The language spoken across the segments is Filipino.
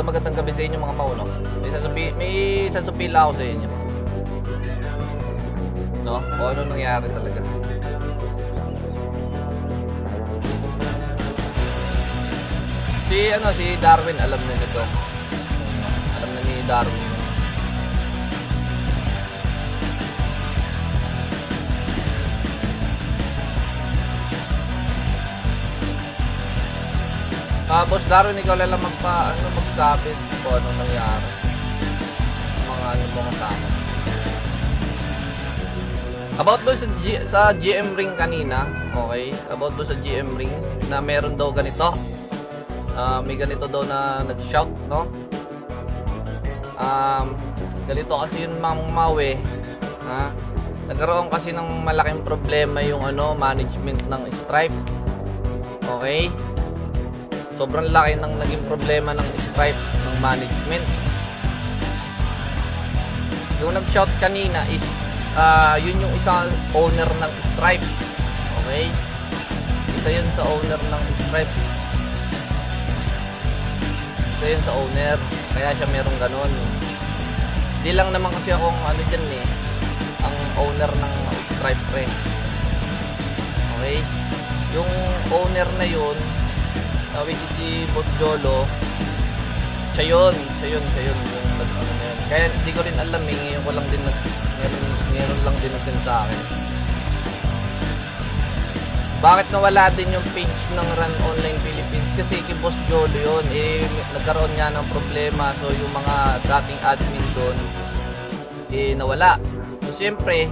magandang gabi sa inyo mga mauno. May sasupila ako sa inyo. No? O ano nangyari talaga. Si Darwin alam na nito. Alam na ni Darwin. Boss Darwin, ikaw lang magsabi kung anong nangyari. Mga mo kasama. About doon sa GM ring kanina, okay? About doon sa GM ring na meron daw ganito. May ganito daw na nag-shout, no? Ganito kasi yung Mawe, ha? Nagkaroon kasi ng malaking problema yung management ng Stripe. Okay? Sobrang laki ng naging problema ng Stripe ng management. Yung nag-shout kanina is yun yung isang owner ng Stripe. Okay? Isa yun sa owner ng Stripe. Isa yun sa owner. Kaya siya merong ganun. Di lang naman kasi akong dyan ang owner ng Stripe pre. Okay? Yung owner na yun, which is si Botjolo, siya yun yung na yun. Kaya hindi ko rin alam ngayon ko lang din meron lang din nagsin sa akin. Bakit nawala din yung page ng Run Online Philippines? Kasi kay Boss Jolo yun, nagkaroon nga ng problema. So yung mga dating admin doon nawala. So siyempre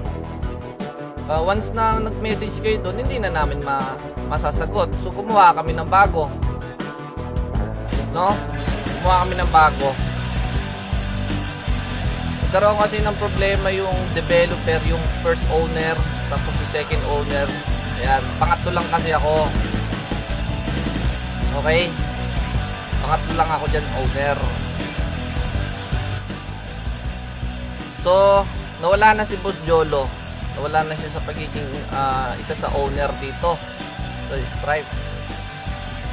once na nag-message kayo doon, hindi na namin masasagot. So kumuha kami ng bago. No? Kumuha kami ng bago. Nagkaroon kasi ng problema yung developer, yung first owner, tapos yung second owner. Ayan, pangatlo lang kasi ako. Okay? Pangatlo lang ako dyan, owner. So, nawala na si Boss Jolo. Nawala na siya sa pagiging isa sa owner dito sa Stripe.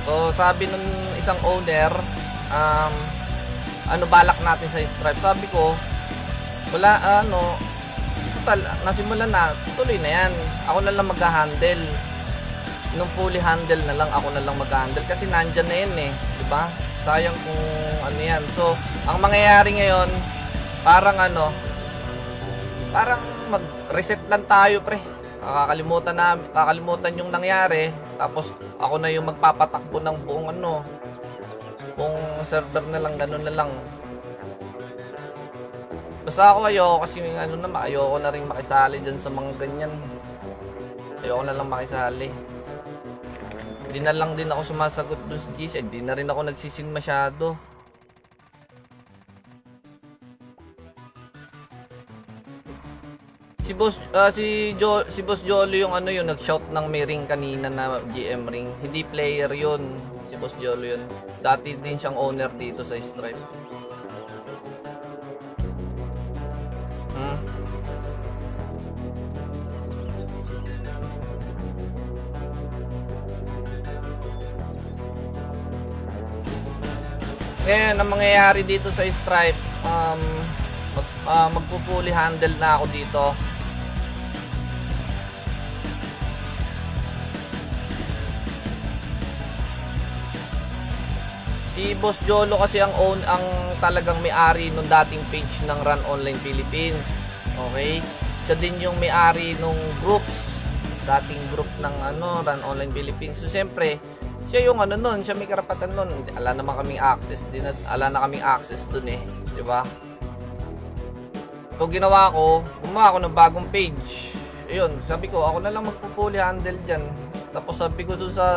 So, sabi nun isang owner, balak natin sa Stripe? Sabi ko, wala, total, nasimulan na, tuloy na yan. Ako na lang mag-handle. Nung fully handle na lang, ako na lang mag-handle. Kasi nandyan na yan diba? Sayang kung yan. So, ang mangyayari ngayon, parang parang mag-reset lang tayo, pre. Kakalimutan yung nangyari. Tapos, ako na yung magpapatakbo ng buong buong server na lang, ganun na lang. Basta ako kasi ayoko na rin makisali dyan sa mga ganyan. Ayoko na lang makisali. Hindi na lang din ako sumasagot dun sa GC. Hindi na rin ako nagsisin masyado. Si Boss Jolo yung yung nag-shout ng may ring kanina na GM ring. Hindi player yun. Si Boss Jolo yun. Dati din siyang owner dito sa Stripe. Ngayon, ang mangyayari dito sa Stripe, magpo-fully handle na ako dito. Si Boss Jolo kasi ang talagang may-ari nung dating page ng Run Online Philippines. Okay? Siya din yung may-ari nung groups, dating group ng Run Online Philippines. So siyempre, siya yung nun, siya may karapatan nun. Ala naman kaming access din, ala na kaming access dun di ba? So gumawa ako ng bagong page. Ayun, sabi ko ako na lang magpo-fully handle diyan. Tapos sabi ko dun sa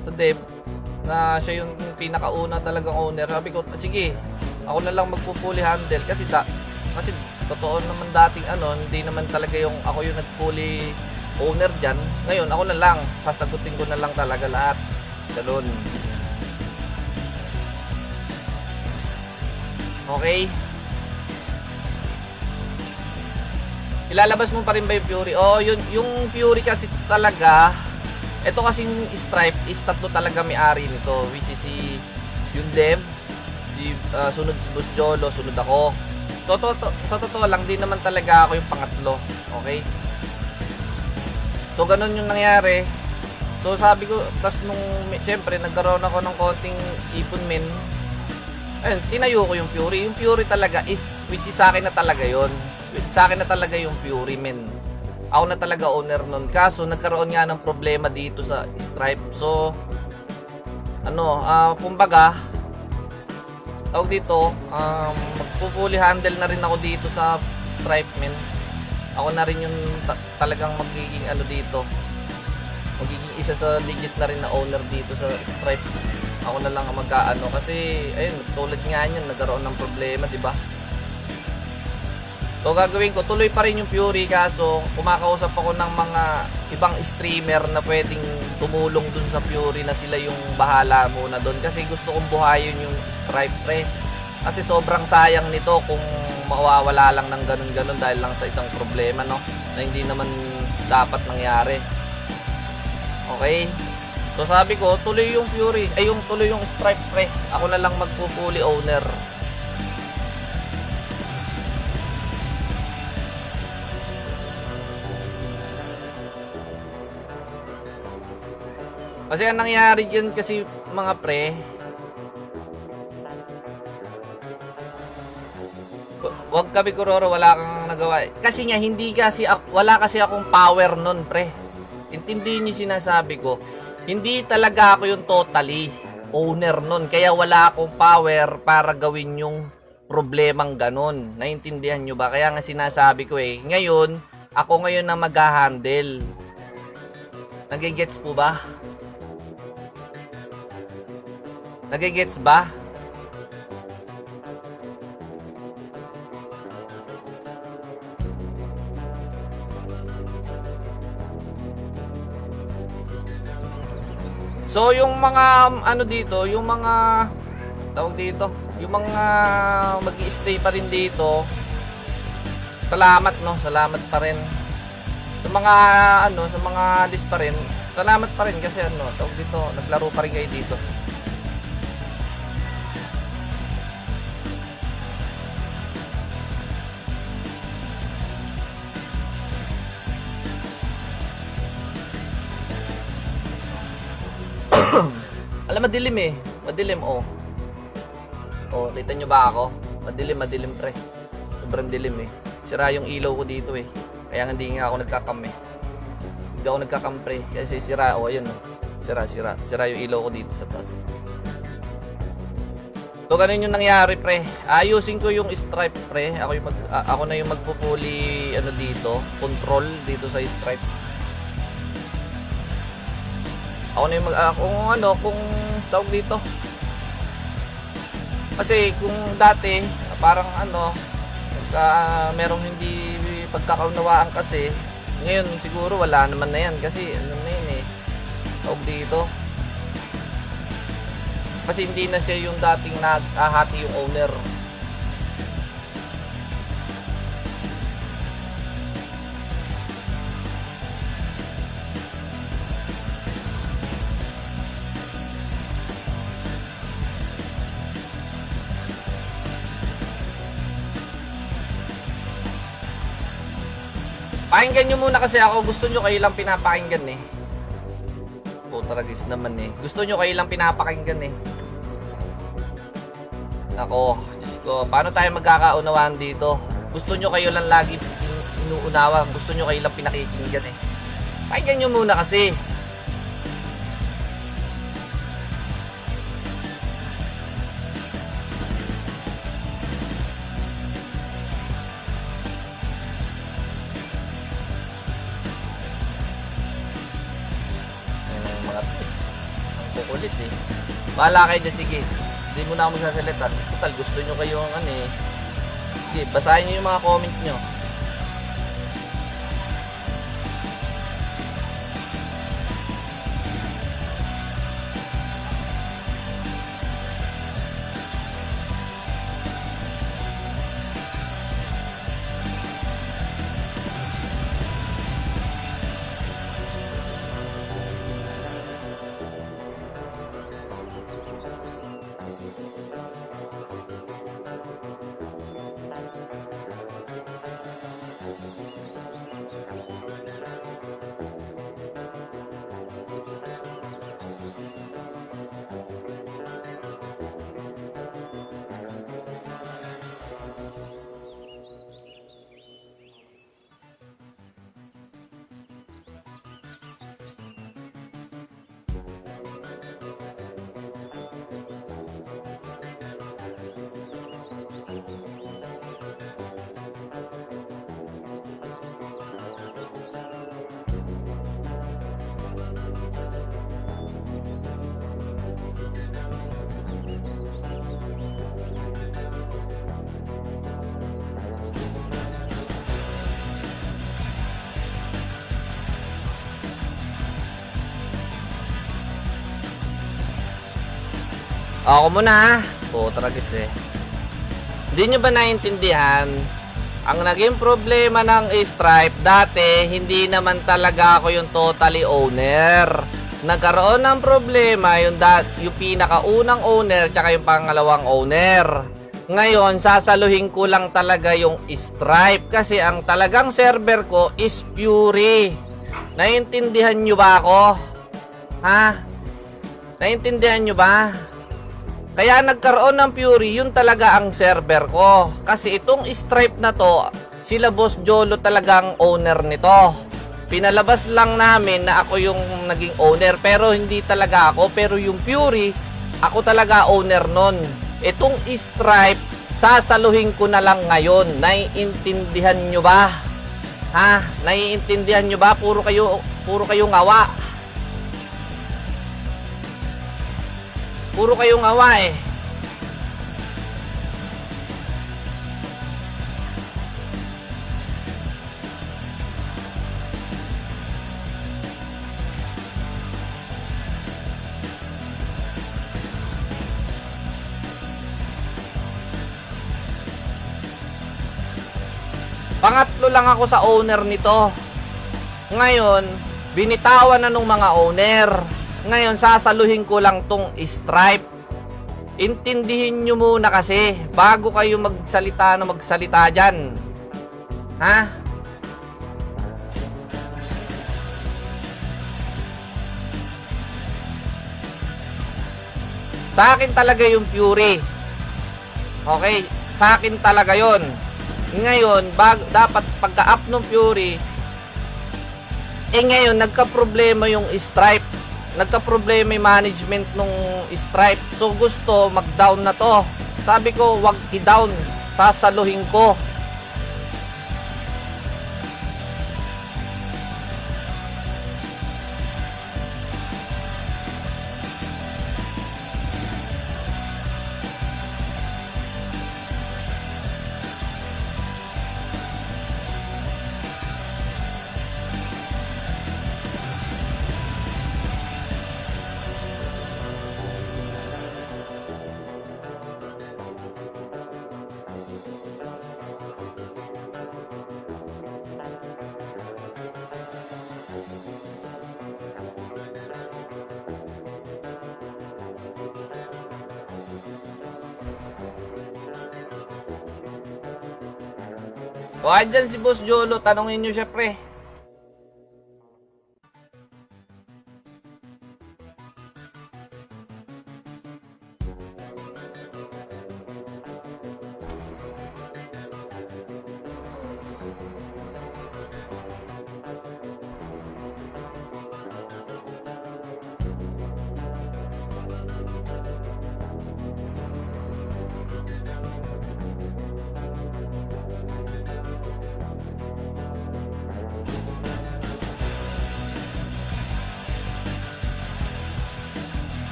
sa dev na siya yung pinakauna talagang owner. Sabi ko, sige, ako na lang magpo-fully handle kasi totoo naman dating hindi naman talaga yung ako yung nag-fully owner dyan. Ngayon, ako na lang. Sasagutin ko na lang talaga lahat. Ganun. Okay? Ilalabas mo pa rin ba yung Fury? Yung Fury kasi talaga, ito kasing Stripe is tatlo talaga may-ari nito. Which is yung dev, sunod si Boss Jolo, sunod ako. So, sa totoo lang, di naman talaga ako yung pangatlo. Okay? So, ganun yung nangyari. So, sabi ko, tas nung, siyempre, nagkaroon ako ng konting ipon men. Ayun, tinayo ko yung Fury. Yung Fury talaga is, which is sa akin na talaga yun. Sa akin na talaga yung Fury men. Ako na talaga owner nun. Kaso, nagkaroon nga ng problema dito sa Stripe. So, kumbaga, tawag dito, magpo-fully handle na rin ako dito sa Stripe men. Ako na rin yung talagang magiging dito. Magiging isa sa legit na rin na owner dito sa Stripe. Ako na lang ang magkaano kasi ayun, tulad nga niyan nagkaroon ng problema, 'di ba? So gagawin ko, tuloy pa rin yung Fury kaso kumakausap ako ng mga ibang streamer na pwedeng tumulong dun sa Fury na sila yung bahala muna dun kasi gusto kong buhayin yung Stripe pre. Kasi sobrang sayang nito kung mawawala lang ng ganun-ganun dahil lang sa isang problema, no? Na hindi naman dapat nangyari. Okay? So sabi ko, tuloy yung Fury, tuloy yung Stripe pre. Ako na lang magpo-fully owner. Kasi ang nangyari dyan kasi mga pre, wag kami kuroro, wala kang nagawa. Kasi nga, wala kasi akong power nun pre. Intindihin niyo sinasabi ko. Hindi talaga ako yung totally owner nun. Kaya wala akong power para gawin yung problemang ganun. Naintindihan nyo ba? Kaya nga sinasabi ko ngayon, ako ngayon na mag-handle. Nagigets po ba? Nagigets ba? So yung mga dito, yung mga tawag dito, yung mga magi-stay pa rin dito. Salamat salamat pa rin. Sa mga sa mga list pa rin. Salamat pa rin kasi tawag dito, naglaro pa rin kayo dito. Alam, madilim Madilim, oh. Oh, kita nyo ba ako? Madilim pre. Sobrang dilim Sira yung ilaw ko dito Kaya hindi nga ako nagkakam Hindi ako nagkakam pre. Kasi sira, ayun Sira yung ilaw ko dito sa taas. So, ganun yung nangyari pre. Ayusin ko yung Stripe pre. Ako na yung magpo-fully dito, control dito sa Stripe. Ako na yung kung tawag dito. Kasi kung dati, parang merong hindi pagkakaunawaan kasi, ngayon siguro wala naman na yan. Kasi tawag dito. Kasi hindi na siya yung dating naghahati yung owner. Pakinggan nyo muna kasi ako. Gusto nyo kayo lang pinapakinggan Putaragis naman Gusto nyo kayo lang pinapakinggan Ako, Diyos ko. Paano tayo magkakaunawaan dito? Gusto nyo kayo lang lagi inuunawa. Gusto nyo kayo lang pinakikinggan Pakinggan nyo muna kasi. Kukulit Bahala kayo dyan, sige. Hindi mo na ako magsasalita. Total, gusto nyo kayo Sige, basahin nyo yung mga comment nyo. Ako muna ha. Tragis eh. Hindi nyo ba naiintindihan? Ang naging problema ng Stripe dati, hindi naman talaga ako yung totally owner. Nagkaroon ng problema yung pinakaunang owner tsaka yung pangalawang owner. Ngayon, sasaluhin ko lang talaga yung Stripe kasi ang talagang server ko is Fury. Naiintindihan nyo ba ako? Ha? Naiintindihan nyo ba? Kaya nagkaroon ng Fury, yun talaga ang server ko. Kasi itong Stripe na to, sila Boss Jolo talagang owner nito. Pinalabas lang namin na ako yung naging owner, pero hindi talaga ako. Pero yung Fury, ako talaga owner nun. Itong Stripe, sasaluhin ko na lang ngayon. Naiintindihan nyo ba? Ha? Naiintindihan nyo ba? Puro kayo ngawa. Puro kayong awa eh. Pangatlo lang ako sa owner nito. Ngayon, binitawan na nung mga owner. Ngayon, sasaluhin ko lang tong Stripe. Intindihin nyo muna kasi bago kayo magsalita dyan. Ha? Sa akin talaga yung Fury. Okay? Sa akin talaga yon. Ngayon, dapat pagka-up ng Fury, ngayon, nagka-problema yung Stripe. Nagka-problema yung management nung Stripe. So, gusto mag-down na to. Sabi ko, wag i-down. Sasaluhin ko. O, andyan si Boss Jolo. Tanungin nyo siya, pre.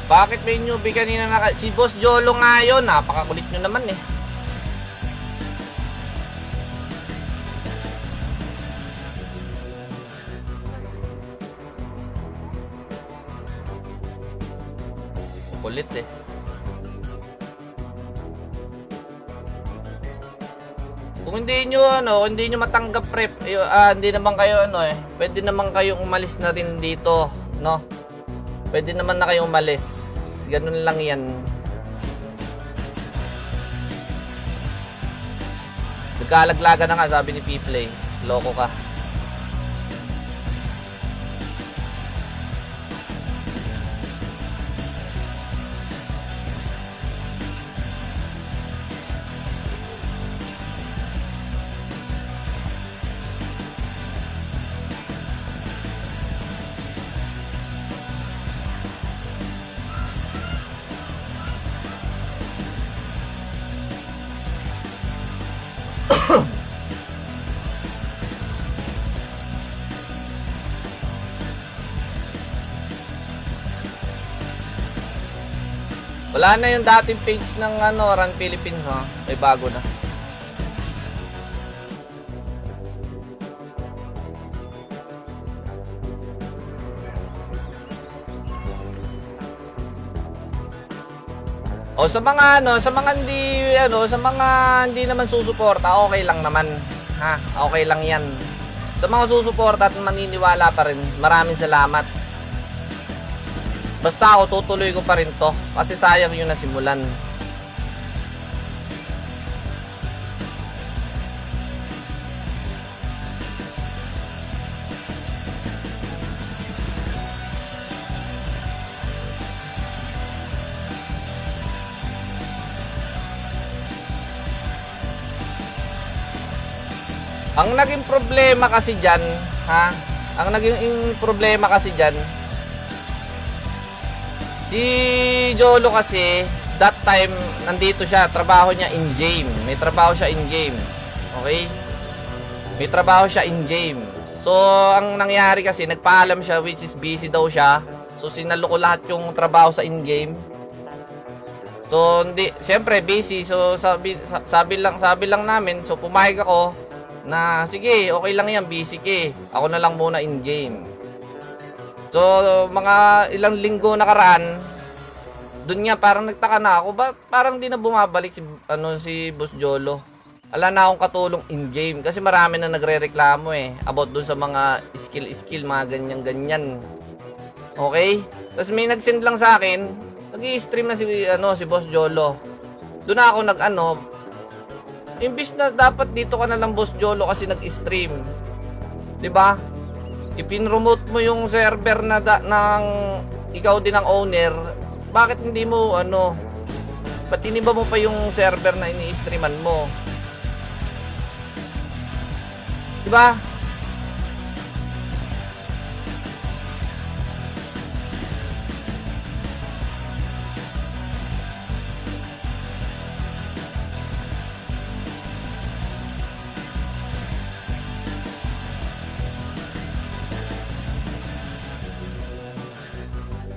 Bakit may newbie kanina si Boss Jolo nga yun? Napakakulit nyo naman eh. Kulit eh. Kung hindi nyo matanggap prep, hindi naman kayo pwede naman kayong umalis na rin dito, no? Pwede naman na kayong umalis. Ganun lang yan. Nagkalaglaga na nga, sabi ni P-Play. Loko ka. Wala na yung dating page ng Run Philippines, ha? May bago na. O sa mga sa mga hindi naman susuporta, okay lang naman. Ha? Okay lang 'yan. Sa mga susuporta at maniniwala pa rin, maraming salamat. Basta ako tutuloy ko pa rin 'to kasi sayang 'yung nasimulan. Ang naging problema kasi diyan, ha? Ang naging problema kasi diyan, si Jolo kasi that time nandito siya, trabaho niya in game. May trabaho siya in game. Okay? May trabaho siya in game. So, ang nangyari kasi nagpaalam siya which is busy daw siya. So, sinalo ko lahat yung trabaho sa in game. So, hindi, siyempre busy. So, sabi lang namin, so pumayag ako na sige, okay lang yan, busy ka. Ako na lang muna in game. So, mga ilang linggo nakaraan, doon nga parang nagtaka na ako, ba't parang di na bumabalik si Boss Jolo? Ala na akong katulong in game kasi marami na nagrereklamo about doon sa mga skill, mga ganyan-ganyan. Okay? Tapos may nag-send lang sa akin, nag-i-stream na si Boss Jolo. Doon na ako imbis na dapat dito ka na lang Boss Jolo kasi nag-stream. 'Di ba? Ipin-remote mo yung server na ng ikaw din ang owner. Bakit hindi mo ba't iniba mo pa yung server na ini-streaman mo? 'Di ba?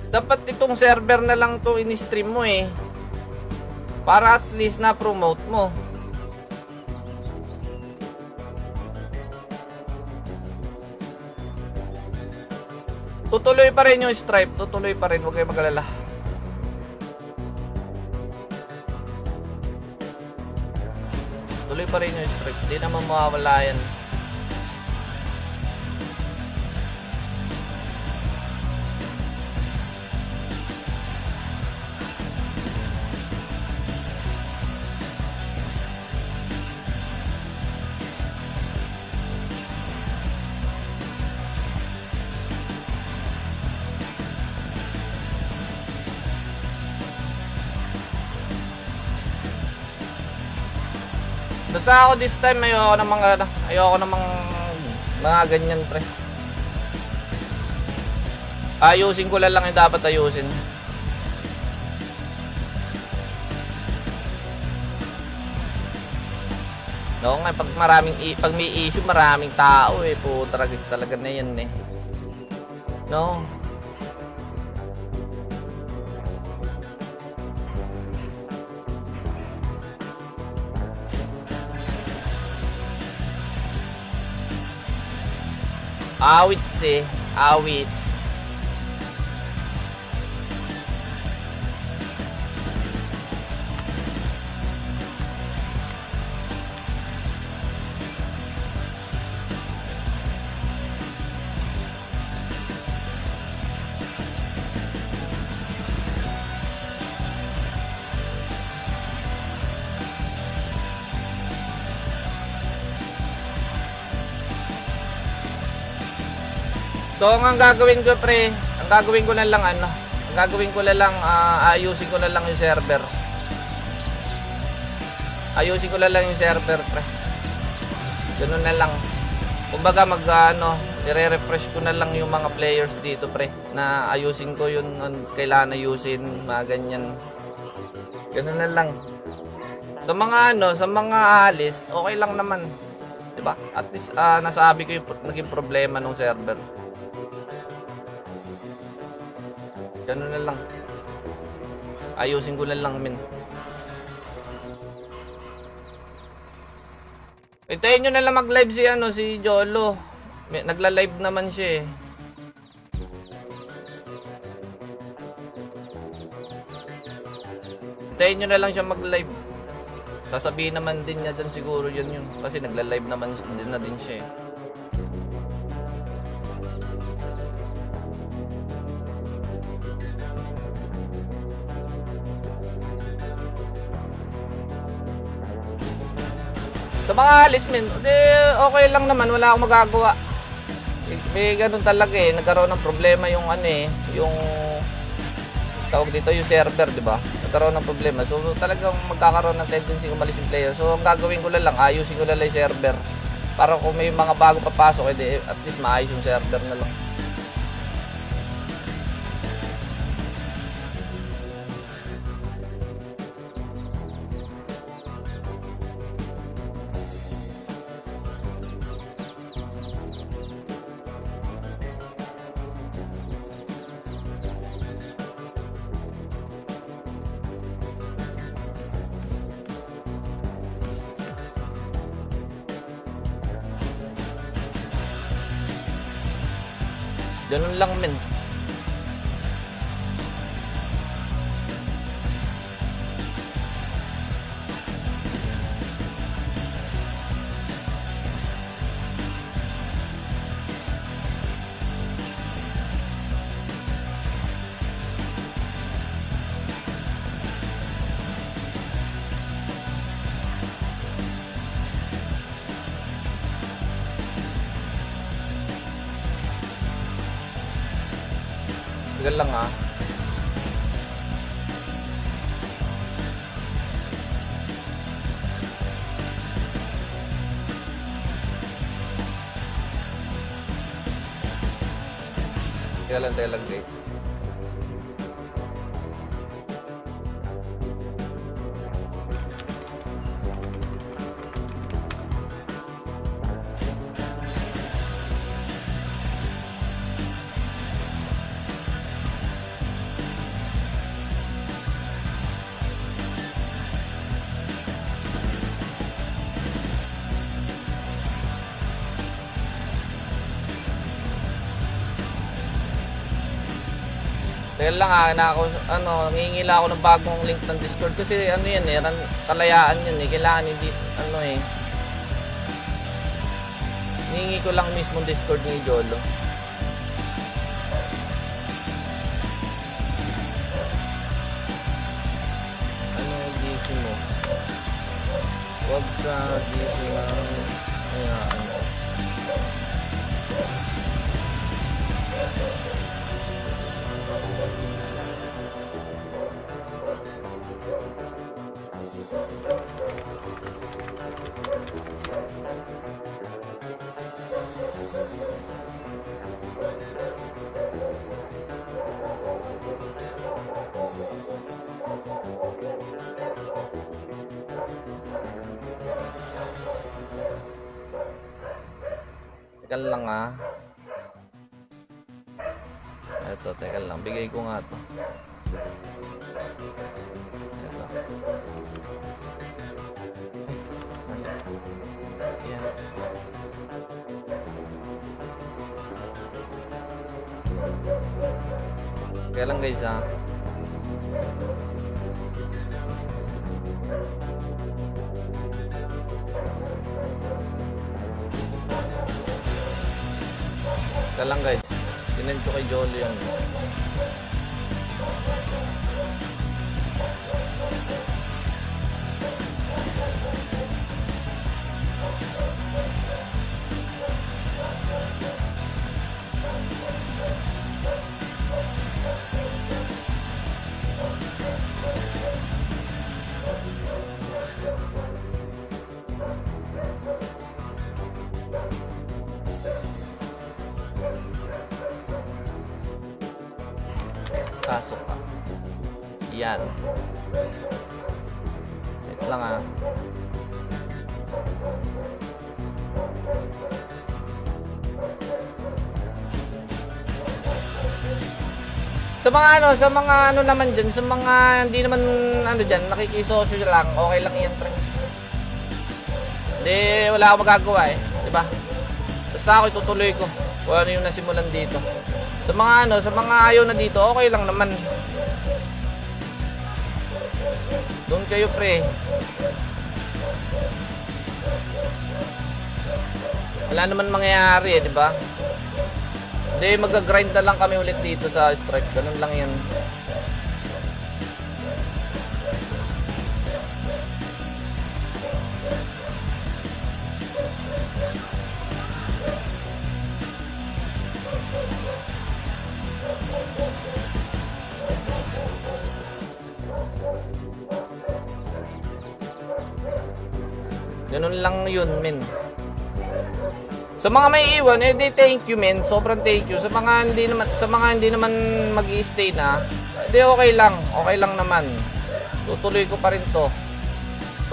Dapat itong server na lang to in-stream mo para at least na promote mo. Tutuloy pa rin yung Stripe, tutuloy pa rin, huwag kayong mag-alala. Tuloy pa rin yung Stripe, hindi naman mawawala yan. Basta ako this time ayoko ng mga ganyan pre. Ayusin ko lang yung dapat ayusin. No, nga pag may issue maraming tao putragis talaga na yan No. Awits awits. So, ang gagawin ko pre, ang gagawin ko na lang ayusin ko na lang yung server. Ayusin ko na lang yung server pre. Ganun na lang. Kumbaga i-refresh ko na lang yung mga players dito pre, na ayusin ko yun kailangan ayusin, mga ganyan. Ganun na lang. Sa mga alis, okay lang naman. 'Di ba? At least nasabi ko yung naging problema ng server. Ganun na lang. Ayusin ko na lang, men. Hintayin nyo na lang mag-live si Jolo. Nagla-live naman siya Hintayin nyo na lang siya mag-live. Sasabihin naman din niya dyan siguro yun yun. Kasi nagla-live naman din na din siya eh. Sa mga alis men, okay lang naman, wala akong magagawa. May ganun talaga eh, nagkaroon ng problema yung ano eh, yung tawag dito yung server, di ba? Nagkaroon ng problema. So talagang magkakaroon ng tendency umalis yung player. So ang gagawin ko lang, ayusin ko lang yung server. Para kung may mga bago papasok, edi at least maayos yung server na lang. Ganun lang men. Tagal lang ah. Tagal lang guys. Kaya lang nangingi lang ako ng bagong link ng Discord kasi ano yan eh, kalayaan yan eh, kailangan hindi, nangingi ko lang mismo Discord ni Jolo. Ano GC mo? Huwag sa GC lang, Teka lang ah. Ito, teka lang. Bigay ko nga to. Ito. Yan. Teka lang guys ah. Teka lang guys, sinend ko kay Jolo yan. Pasok ka. Yan. Wait lang ah. Sa mga ano naman dyan, sa mga hindi naman ano dyan, nakikisosyo lang, okay lang yan. Hindi, wala akong magagawa eh. Diba? Basta ako itutuloy ko kung ano yung nasimulan dito. Sa mga ayaw na dito, okay lang naman. Doon kayo, pre. Wala naman mangyayari, di ba? Hindi, mag-grind na lang kami ulit dito sa Stripe. Ganun lang yan. Ganun lang yun, men. Sa mga may iwan, eh di thank you, men. Sobrang thank you. Sa mga hindi naman mag-i-stay na, di okay lang. Okay lang naman. Tutuloy ko pa rin to.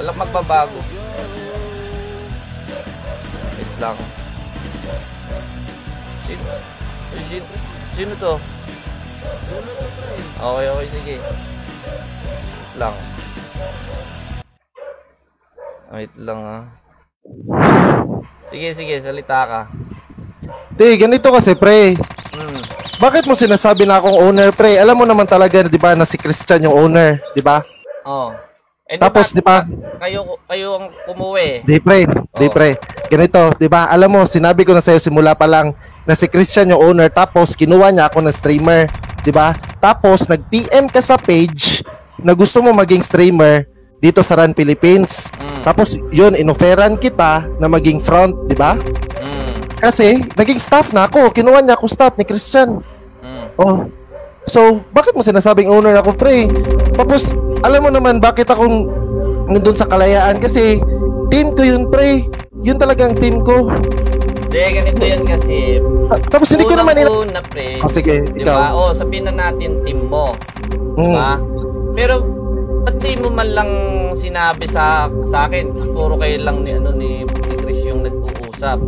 Walang magbabago. Wait lang. Sino to? Okay, sige. Wait lang. Wait lang, ah. Sige, salita ka. Di, ganito kasi, pre. Bakit mo sinasabi na akong owner, pre? Alam mo naman talaga, di ba, na si Christian yung owner, di ba? Oh. Eh, tapos, di ba? Kayo ang kumuwi. Di, pre. Di, pre. Ganito, di ba? Alam mo, sinabi ko na sa'yo simula pa lang na si Christian yung owner, tapos kinuha niya ako ng streamer, di ba? Tapos, nag-PM ka sa page na gusto mo maging streamer dito sa Run Philippines. Tapos yun, inoferan kita na maging front, di ba? Kasi naging staff na ako, kinuha niya ako staff ni Christian. Oh. So, bakit mo sinasabing owner ako, pre? Tapos alam mo naman bakit akong nandun sa Kalayaan, kasi team ko yun, pre. Yun talagang team ko. Hindi, ganito yan kasi. Tapos hindi ko naman una, pre. Oh, sige, diba? ikaw. Sabihin na natin team mo. Diba? Pero ba't di mo man lang sinabi sa akin? Puro kayo lang ni Chris yung nag-uusap.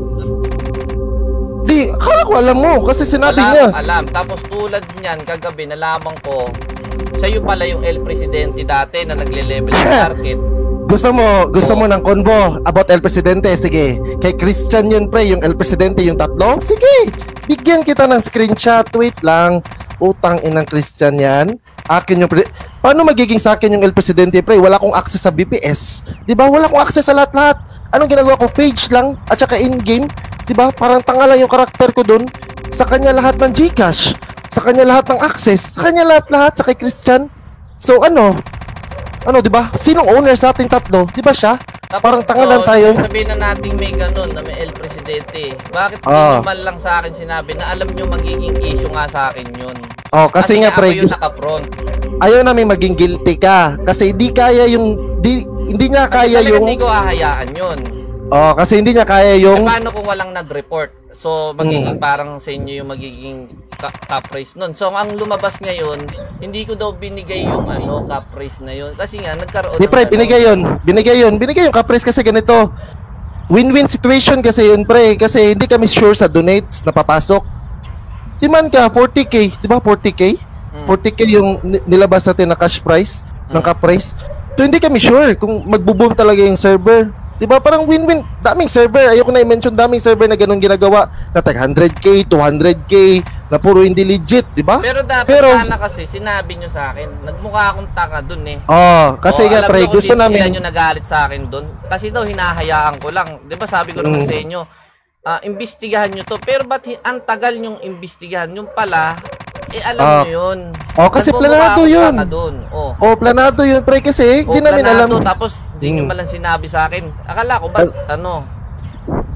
Di, akala ko alam mo kasi sinabi niya. Alam. Tapos tulad niyan, kagabi nalaman ko, sa'yo pala yung El Presidente dati na nagle-level ng market. Gusto mo ng convo about El Presidente? Sige. Kay Christian yun, pre, yung El Presidente yung tatlo? Sige. Bigyan kita ng screenshot. Wait lang. Utang inang Christian yan. Akin yung paano magiging sa akin yung El Presidente, pre? Wala akong access sa BPS. 'Di ba? Wala akong access sa lahat-lahat. Anong ginagawa ko? Page lang at saka in-game. 'Di ba? Parang tanga lang yung karakter ko doon. Sa kanya lahat ng GCash, sa kanya lahat ng access, sa kanya lahat-lahat sa kay Christian. So 'di ba? Sinong owner sa ating tatlo? 'Di ba siya? Tapos, parang tanga lang tayo. Sabihin na natin may ganun na may El Presidente. Bakit hindi man lang sa akin sinabi na alam nyo magiging issue nga sa akin yun? Oh, kasi nga, pre, ako yung naka-front. Ayaw namin maging guilty ka kasi hindi kaya yung hindi niya kaya yung hindi ko hahayaan yun. Oh, kasi hindi niya kaya yung paano kung walang nag-report? So magiging parang sa inyo yung magiging cap raise nun. So ang lumabas ngayon, hindi ko daw binigay yung cap raise na yun kasi nga nagkaroon ng pre, binigay yun cap raise kasi ganito. Win-win situation kasi yun, pre, kasi hindi kami sure sa donates na papasok. Demand ka 40k, 'di ba? 40k? 40k yung nilabas natin na cash price ng cap price. So hindi kami sure kung magbo-boom talaga yung server. 'Di ba? Parang win-win. Daming server. Ayoko na i-mention daming server na ganun ginagawa na tag 100k, 200k na puro hindi legit, 'di ba? Pero dapat sana kasi sinabi nyo sa akin. Nagmukha akong taka dun eh. Kasi nga, pre, gusto namin ilan yung nagalit sa akin dun. Kasi daw hinahayaan ko lang. 'Di ba sabi ko naman sa inyo, imbestigahan nyo to. Pero ba't ang tagal nyong imbestigahan? Yung pala, alam nyo yun. Kasi planado yun. Planado yun, pre, kasi hindi namin alam. Tapos, di nyo malang sinabi sa akin. Akala ko ba,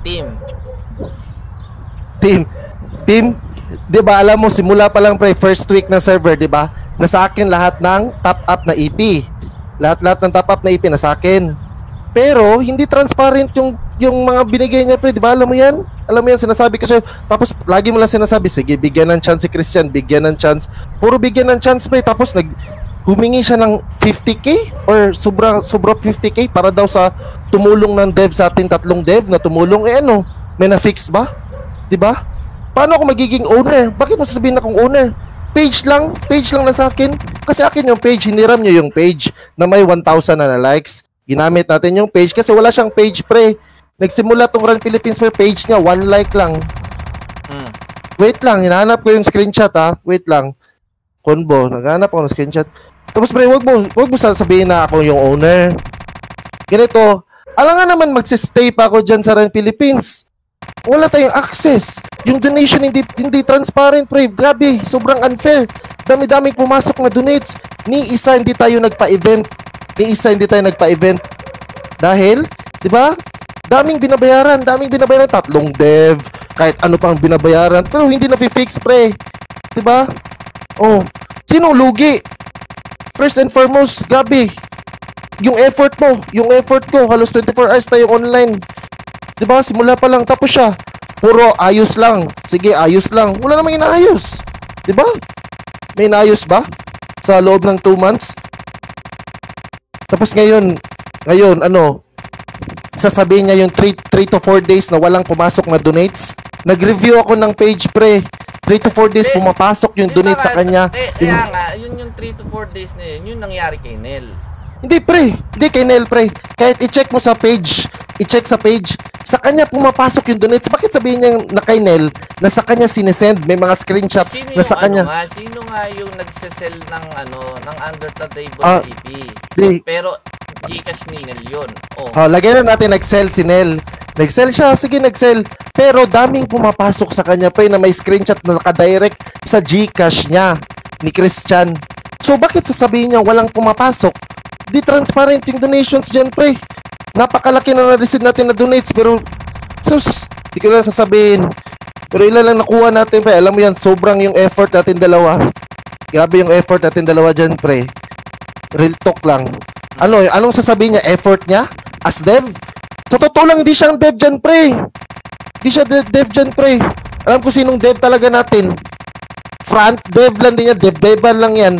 team. Di ba, alam mo, simula pa lang, pre, first week ng server, di ba? Nasa akin lahat ng top-up na EP. Lahat ng top-up na EP na sa akin. Pero hindi transparent yung mga binigay niya, pre, di ba? Alam mo yan, sinasabi ko sa'yo. Tapos lagi mo lang sinasabi, sige, bigyan ng chance si Christian, bigyan ng chance. Puro bigyan ng chance, pre. Tapos humingi siya ng 50k or sobra 50k para daw sa tumulong ng dev sa ating tatlong dev na tumulong. May na-fix ba? Di ba? Paano ako magiging owner? Bakit mo sasabihin akong owner? Page lang na sa akin. Kasi akin yung page, hiniram niyo yung page na may 1,000 na likes. Ginamit natin yung page kasi wala siyang page, pre. Nagsimula tong Run Philippines, per page niya 1 like lang. Wait lang, hinahanap ko yung screenshot, ha. Wait lang. Convo, naghanap ako ng screenshot. Tapos pre, wag mo sasabihin na ako yung owner. Ganito, alam nga naman magsistay pa ako dyan sa RAN Philippines. Wala tayong access. Yung donation hindi transparent, pre. Grabe, sobrang unfair. Dami-daming pumasok na donates. Ni isa hindi tayo nagpa-event. Dahil, 'di ba? Daming binabayaran, 3 dev, kahit ano pang binabayaran, pero hindi na fi-fix, pre. 'Di ba? Oh, sino lugi? First and foremost, grabe. Yung effort ko, halos 24 hours tayong online. 'Di ba? Simula pa lang tapos siya. Puro ayos lang. Sige, ayos lang. Wala namang inaayos. 'Di ba? May inaayos ba sa loob ng 2 months? Tapos ngayon ano, sasabihin niya yung 3 to 4 days na walang pumasok na donates. Nag-review ako ng page, pre. 3 to 4 days pumapasok yung donate sa kanya. Kaya nga, yun yung 3 to 4 days na yun, yung nangyari kay Nel. Hindi, pre. Hindi kay Nel, pre. Kahit i-check mo sa page, sa kanya pumapasok yung donates. Bakit sabihin niya na kay Nel na sa kanya sinesend? May mga screenshot na sa kanya. Sino nga yung nagsesell ng ng Under the Table na EP? Pero Gcash ni Nel yun. Lagyan na natin nag-sell si Nel. Nag-sell siya, sige nag-sell. Pero daming pumapasok sa kanya, pre, na may screenshot na naka-direct sa Gcash niya ni Christian. So bakit sasabihin niya walang pumapasok? Di transparent yung donations dyan, pre. Napakalaki na na-receive natin na donates, pero sus, di ko lang sasabihin. Pero ilan lang nakuha natin, pre. Alam mo yan, sobrang yung effort natin dalawa. Grabe yung effort natin dalawa dyan, pre. Real talk lang. Anong sasabihin niya? Effort niya? As dev? Sa totoo lang, hindi siyang dev dyan, pre. Hindi siya dev dyan, pre. Alam ko sinong dev talaga natin. Front dev lang din yan. Dev-devan lang yan.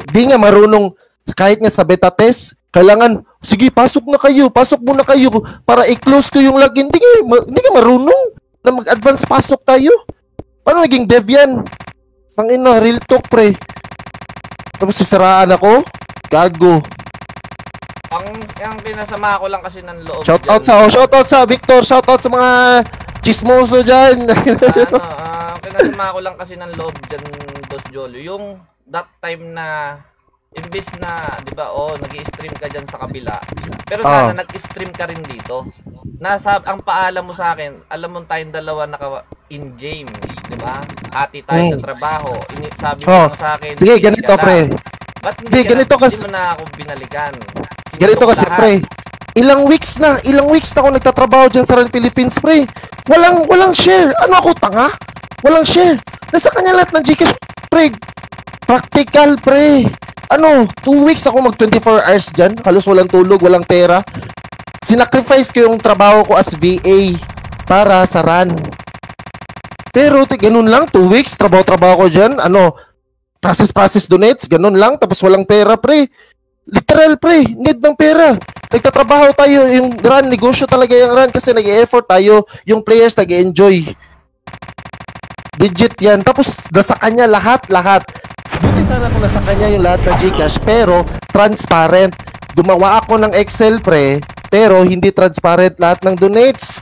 Di nga marunong. Kahit nga sa beta test, kailangan, sige, pasok muna kayo para i-close ko yung login. Hindi ka marunong na mag-advance pasok tayo. Paano naging dev yan? Tangina, real talk, pre. Tapos sisiraan ako? Gago. Ang pinasama ko lang kasi ng loob. Shoutout sa Victor, shoutout sa mga chismoso dyan. Pinasama ko lang kasi ng loob dyan, Boss Jolo. Yung that time na imbis na, di ba, nag-i-stream ka dyan sa kabila. Pero sana nag-stream ka rin dito. Ang paalam mo sa akin, alam mo tayong dalawa in-game, di ba? Ati tayo sa trabaho. Sabi mo lang sa akin, sige, ganito, pre. Ba't hindi mo na ako binalikan? Ganito kasi, pre. Ilang weeks na ako nagtatrabaho dyan sa RAN Philippines, pre. Walang share. Ano ako, tanga? Walang share. Nasa kanya lahat ng Gcash, pre. Practical, pre. 2 weeks ako mag 24 hours dyan. Halos walang tulog, walang pera. Sinacrifice ko yung trabaho ko as VA para sa RAN. Pero ganun lang, 2 weeks, trabaho ko dyan. Process donates, ganun lang. Tapos walang pera, pre. Literal, pre, need ng pera. Nagtatrabaho tayo, yung RAN, negosyo talaga yung RAN kasi nag-e-effort tayo, yung players nag-e-enjoy. Legit yan. Tapos nasa kanya lahat. Buti sana kung nasa kanya yung lahat ng Gcash, pero transparent. Gumawa ako ng Excel, pre, pero hindi transparent lahat ng donates.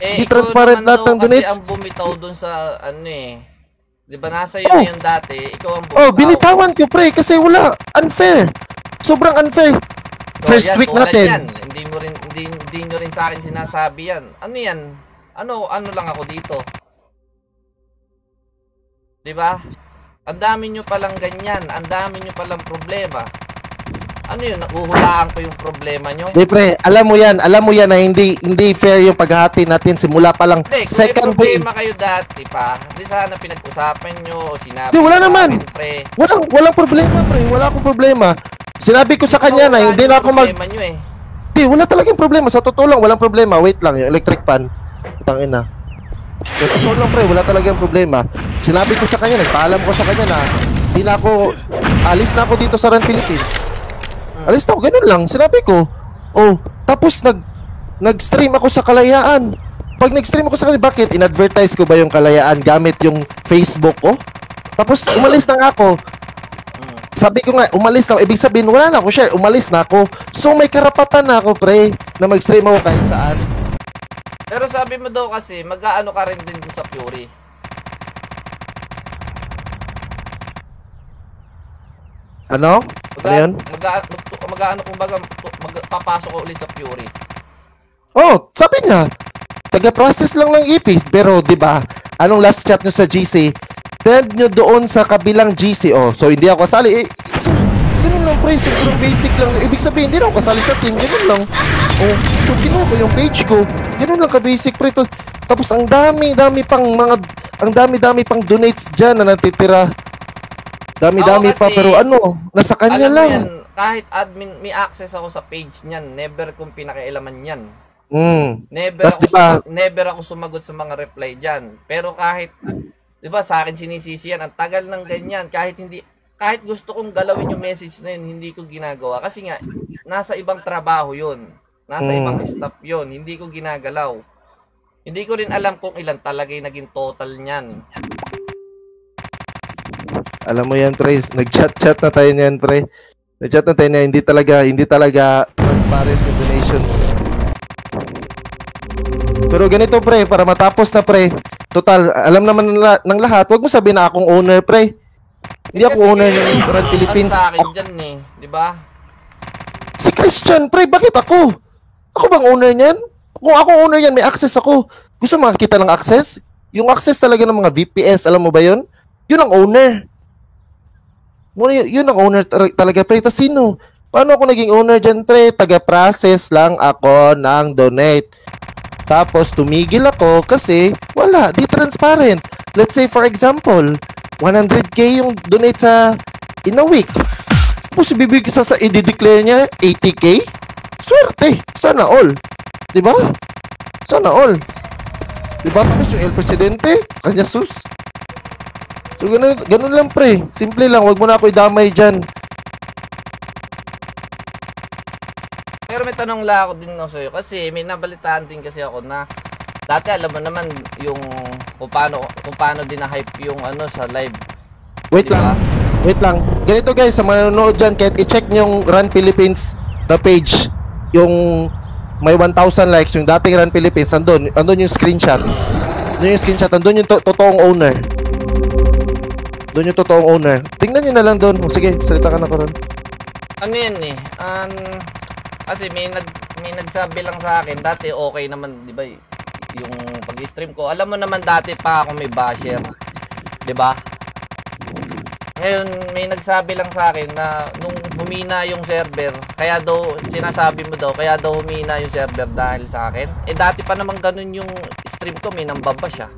Hindi transparent lahat ng donates. Kasi ang bumitaw dun sa di ba nasa iyo na yung dati, ikaw ang bumitaw. Binitawan ko, pre, kasi wala. Unfair. Sobrang unfair. First week natin. Hindi nyo rin sa akin sinasabi yan. Ano yan? Ano lang ako dito? Di ba? Ang dami nyo palang ganyan. Ang dami nyo palang problema. Ano yun? Nahuhulaan ko yung problema nyo? Di, pre, alam mo yan na hindi fair yung paghahati natin simula pa lang. Second may problema kayo dati pa. Di sana pinag-usapan nyo o sinabi. Di, wala naman. Akin, pre. Walang problema, pre. Wala akong problema. Sinabi ko sa kanya na hindi na ako Di, wala talagang problema. Sa totoo lang, walang problema. Wait lang, yung electric fan. Tangina. Sa totoo lang, pre, wala talagang problema. Sinabi ko sa kanya, nagpaalam ko sa kanya na hindi na ako, alis na ako dito sa RAN Philippines. Alis na ako, ganun lang. Sinabi ko. Tapos nag-stream ako sa Kalayaan. Pag nag-stream ako sa Kalayaan, bakit? In-advertise ko ba yung Kalayaan gamit yung Facebook ko? Tapos umalis na ako. Sabi ko nga, umalis na ako. Ibig sabihin, wala na ako share. Umalis na ako. So may karapatan na ako, pre, na mag-stream ako kahit saan. Pero sabi mo daw kasi, mag-aano ka rin din sa Fury. Ano? Ano yun? Mag-ano kumbaga, magpapasok ko ulit sa Fury. Oh, sabi niya, taga-process lang ng EP. Pero, di ba, anong last chat nyo sa GC? Send nyo doon sa kabilang GC. Oh, so hindi ako kasali. Ganun lang, pre. Sobrang basic lang. Ibig sabihin, hindi na ako kasali sa team. Ganun lang. Oh, so kinuha ko yung page ko. Ganun lang ka-basic, pre. Tapos ang dami-dami pang donates dyan na natitira. Dami-dami pa, pero nasa kanya alam lang. Yan, kahit admin, may access ako sa page niyan. Never kong pinakailaman yan. Never ako sumagot sa mga reply dyan. Pero kahit, di ba, sa akin sinisisi yan. Ang tagal ng ganyan. Kahit gusto kong galawin yung message na yun, hindi ko ginagawa. Kasi nga, nasa ibang trabaho yun. Nasa ibang staff yun. Hindi ko ginagalaw. Hindi ko rin alam kung ilan talaga yung naging total niyan. Alam mo yan, pre. Nag-chat na tayo niyan, pre. Nag-chat na tayo na hindi talaga transparent yung donations. Pero ganito, pre, para matapos na, pre. Total, alam naman ng lahat, wag mo sabihin na akong owner, pre. Hindi ako owner ng Run Philippines. Sa akin dyan eh, di ba? Si Christian, pre, bakit ako? Ako bang owner niyan? Kung ako owner yan, may access ako. Gusto makakita ng access? Yung access talaga ng mga VPS, alam mo ba yun? Yun ang owner. Yun ang owner talaga, pre. Tapos sino? Paano ako naging owner dyan, pre? Taga-process lang ako ng donate. Tapos tumigil ako kasi wala, di transparent. Let's say for example, 100k yung donate sa in a week. Tapos bibigay sa i-declare niya 80k? Swerte. Sana all. 'Di ba? Sana all. 'Di ba? Tapos yung El Presidente, kanya sus. So ganun lang, pre. Simple lang, wag mo na ako idamay diyan. Pero may tanong lang ako din sa'yo kasi may nabalitaan din kasi ako na dati alam mo naman yung kung paano din na-hype yung sa live. Wait lang. Ganito guys, sa manonood dyan, kahit i-check nyo yung Run Philippines na page, yung may 1,000 likes, yung dating Run Philippines, andun yung screenshot. Andun yung totoong owner. Doon yung totoong owner. Tingnan nyo na lang doon. Sige, salita ka na ko ron. Ano yan eh? Kasi may nagsabi lang sa akin, dati okay naman, di ba, yung pag-stream ko. Alam mo naman dati pa ako may basher, di ba? Ngayon, may nagsabi lang sa akin na nung humina yung server, kaya daw, sinasabi mo daw, kaya daw humina yung server dahil sa akin. Eh, dati pa naman ganun yung stream ko, may nambaba siya.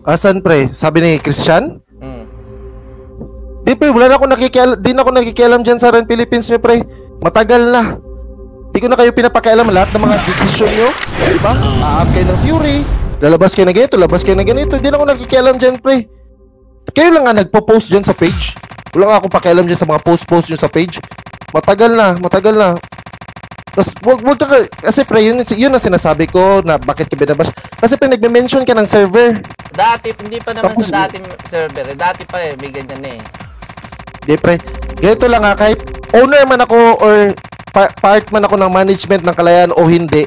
Asan, pre? Sabi ni Christian? Di, pre, wala na ako nakikialam dyan sa Run Philippines niyo, pre. Matagal na. Di ko na kayo pinapakialam lahat ng mga decision nyo. Diba? Aap kayo ng Fury. Lalabas kayo na ganito, labas kayo na ganito. Di na ako nakikialam dyan, pre. Kayo lang nga nagpo-post dyan sa page. Wala nga akong pakialam dyan sa mga post nyo sa page. Matagal na. Tapos, wag ka, kasi pre, yun ang sinasabi ko na bakit ka binabash. Kasi pre, nagme-mention ka ng server. Dati, hindi pa naman tapos, sa dating server. Dati pa may ganyan eh. Di, pre. Ganito lang nga, kahit owner man ako or part man ako ng management ng Kalayaan o hindi,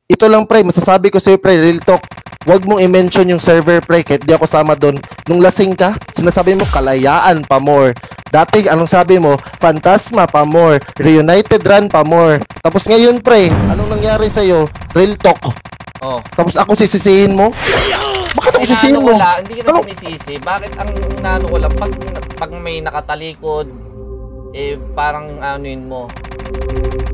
ito lang, pre, masasabi ko sa'yo, pre, real talk, wag mong i-mention yung server, pre, kahit di ako sama doon. Nung lasing ka, sinasabi mo Kalayaan pa more. Dati, anong sabi mo? Fantasma pa more. Reunited Run pa more. Tapos ngayon, pre, anong nangyari sa'yo? Real talk. Oh. Tapos ako sisisihin mo? Bakit ako sisihin mo? Hindi kita sinisisi. Bakit ang inaano ko lang, pag may nakatalikod, parang anuin mo.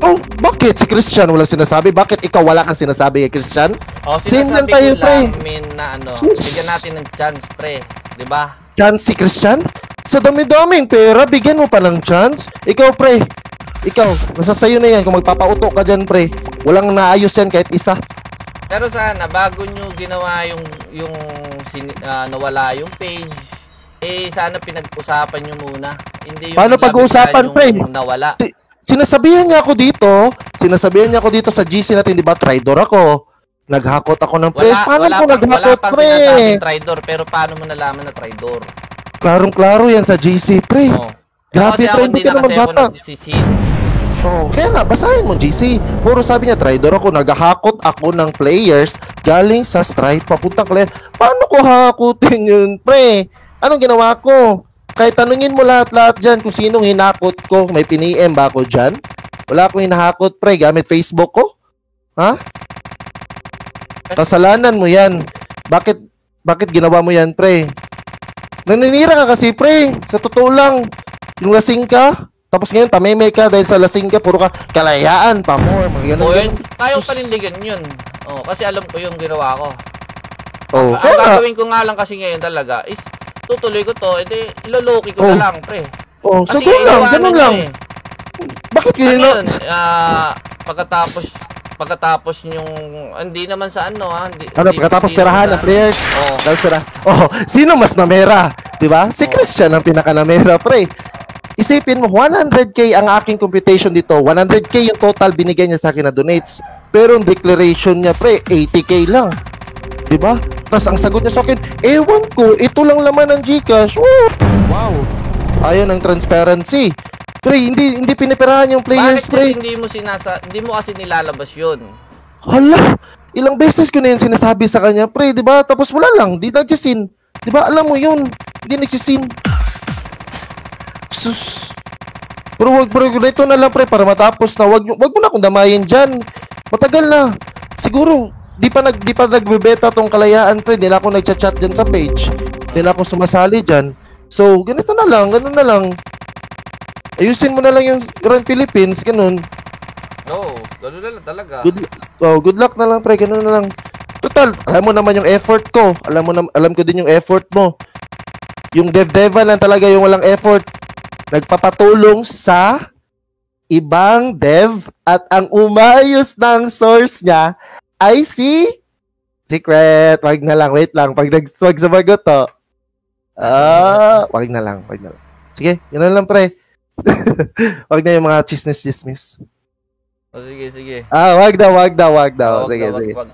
Oh, bakit? Si Christian walang sinasabi? Bakit ikaw wala kang sinasabi kay Christian? Oh, sinasabi ko lang, na bigyan natin ng chance, pre. Diba? Chance si Christian? Sa dami-daming pera, bigyan mo pa ng chance? Ikaw, pre. Ikaw, nasa sayo na yan. Kung magpapauto ka dyan, pre. Walang naayos yan kahit isa. Pero sana, bago nyo ginawa nawala yung page, sana pinag-usapan nyo muna. Hindi yung paano pag-uusapan, pre? Nawala. Sinasabihan niya ako dito sa GC natin, di ba? Traitor ako. Naghakot ako ng pre. Paano ko naghakot, pre? Wala pang sinasabing traitor, pero paano mo nalaman na traitor? Klarong-klaro yan sa GC, pre. Oh. Grabe, pre, hindi ka naman bata. Oh. Kaya nga, basahin mo, GC. Puro sabi niya, traitor ako. Naghahakot ako ng players galing sa Stripe papuntang Kalayaan. Paano ko hakutin yun, pre? Anong ginawa ko? Kahit tanungin mo lahat-lahat dyan kung sinong hinakot ko, may piniem ba ako dyan? Wala akong hinahakot, pre, gamit Facebook ko. Ha? Kasalanan mo yan. Bakit ginawa mo yan, pre? Naninira ka kasi, pre. Sa totoo lang, yung lasing ka, tapos ngayon tameme ka dahil sa lasing ka, puro ka kalayaan pa more, mga ganun. O yun, tayo panindigan yun. Kasi alam ko yung ginawa ko. Oh, Ang gagawin ko nga lang kasi ngayon talaga is tutuloy ko to, edi iloloki ko na lang, pre. Oh, so Kasi ganun lang. Bakit yun? Yun? Pagkatapos yung hindi naman sa pagkatapos perahan ng players. Oo. Sino mas namera? 'Di ba? Si Christian ang pinaka-namera, pre. Isipin mo, 100k ang aking computation dito. 100k yung total binigay niya sa akin na donates. Pero ang declaration niya, pre, 80k lang. 'Di ba? Tapos ang sagot niya sa akin, ewan ko, ito lang laman ng GCash. Woo! Wow. Ayaw ng transparency. Pre, hindi pinipirahan yung players, pre. Bakit hindi mo kasi nilalabas yun? Hala, ilang beses ko na yun sinasabi sa kanya, pre, di ba? Tapos wala lang, di nagsisin. Di ba? Alam mo yun, hindi nagsisin. Sus. Pero wag, bro, ito na lang, pre, para matapos na. Wag mo na akong damayin dyan. Matagal na. Siguro, di pa nagbebeta tong kalayaan, pre. Di na ako nagchat-chat dyan sa page. Di na ako sumasali dyan. So, ganun na lang. Ayusin mo na lang yung Run Philippines, ganun. No, ganun na lang talaga. Good luck na lang, pre, ganun na lang. Total, alam mo naman yung effort ko. Alam ko din yung effort mo. Yung dev-devan lang talaga yung walang effort. Nagpapatulong sa ibang dev at ang umayos ng source niya ay si Secret. Wag na lang, wait lang. Pag sumagot to. Wag na lang. Sige, yun na lang, pre. Wag na yung mga chismis. Sige. Wag daw. Sige.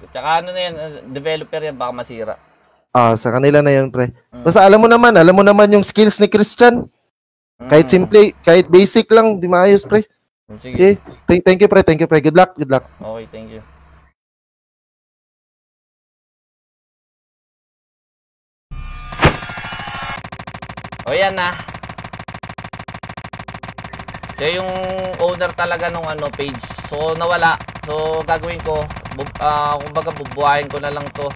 Tsaka ano na yan, developer yan, baka masira. Sa kanila na yun, pre. Basta alam mo naman yung skills ni Christian. Kahit simple, kahit basic lang, di maayos, pre. Sige. Okay. Thank you, pre. Good luck. Okay, thank you. O yan na. Siya yung owner talaga nung page. So nawala. So gagawin ko, kumbaga bubuhayin ko na lang to.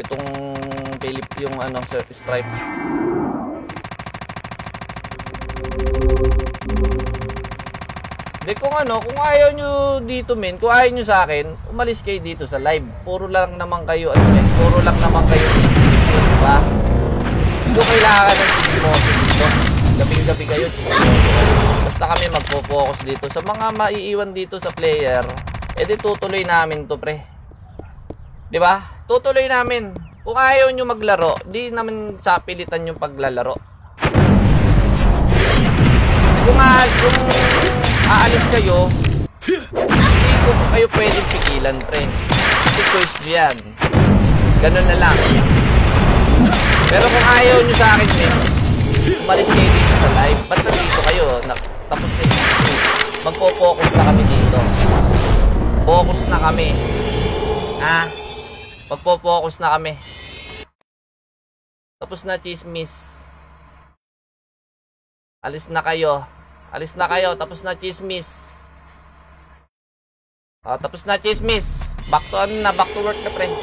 Itong yung Stripe. Kung ayaw nyo dito, kung ayaw nyo sa akin, umalis kayo dito sa live. Puro lang naman kayo isip, diba? Hindi ko kailangan ng chismoso dito. Gabi-gabi kayo, basta kami magpo-focus dito sa mga maiiwan dito sa player. Di tutuloy namin to, pre. Diba? Tutuloy namin. Kung ayaw nyo maglaro, di namin sapilitan yung paglalaro. Kung aalis kayo, hindi ko kayo pwedeng pigilan, pre. Kasi choice nyo yan. Ganun na lang. Pero kung ayaw nyo sa akin, umalis kayo dito sa live. Ba't nandito kayo? Tapos na yung magpo-focus na kami dito. Focus na kami. Magpo-focus na kami. Tapos na chismis. Alis na kayo, tapos na chismis. Tapos na chismis. Back to work na, friend.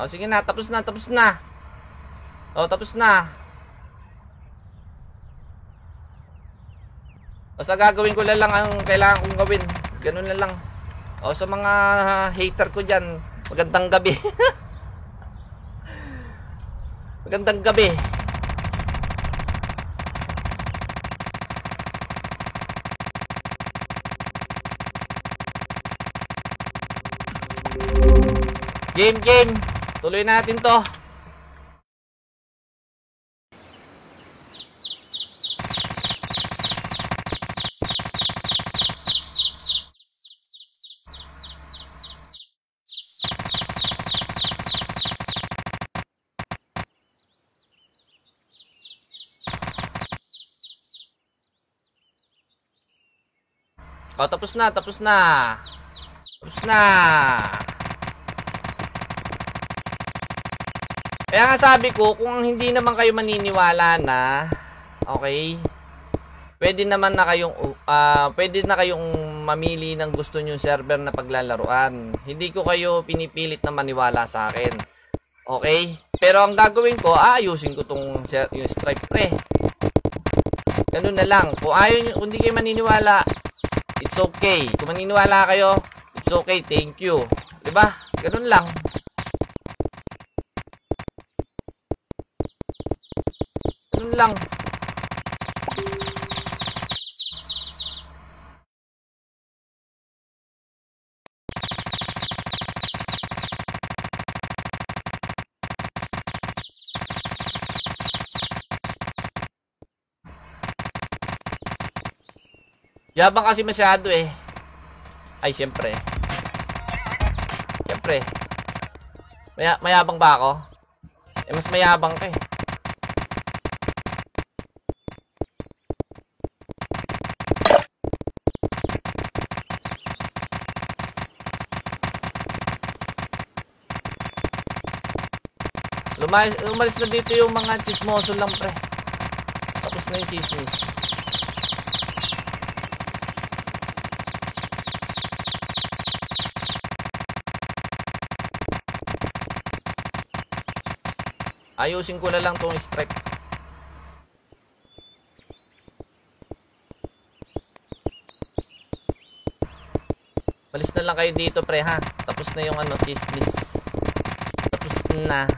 Sige na, tapos na. Tapos na. Basta gagawin ko lang ang kailangan kong gawin. Ganun na lang. Sa mga hater ko dyan, magandang gabi. Magandang gabi. Game. Tuloy natin to. Tapos na. Kaya nga sabi ko, kung hindi naman kayo maniniwala na, okay, pwede naman na kayong, pwede na kayong mamili ng gusto nyo server na paglalaruan. Hindi ko kayo pinipilit na maniwala sa akin. Okay? Pero ang gagawin ko, aayusin ko yung Stripe pre. Ganun na lang. Kung ayaw nyo, kung hindi kayo maniniwala, it's okay. Kung maniniwala kayo, it's okay. Thank you. Diba? Ganun lang. Ganun lang. Yabang kasi masyado eh. Ay, syempre. Syempre. Mayabang ba ako? Eh, mas mayabang ka eh. Umalis na dito yung mga chismoso lang pre. Tapos na yung chismis. Ayusin ko na lang tong Stripe. Malis na lang kayo dito pre ha. Tapos na yung ano, chismis. Tapos na.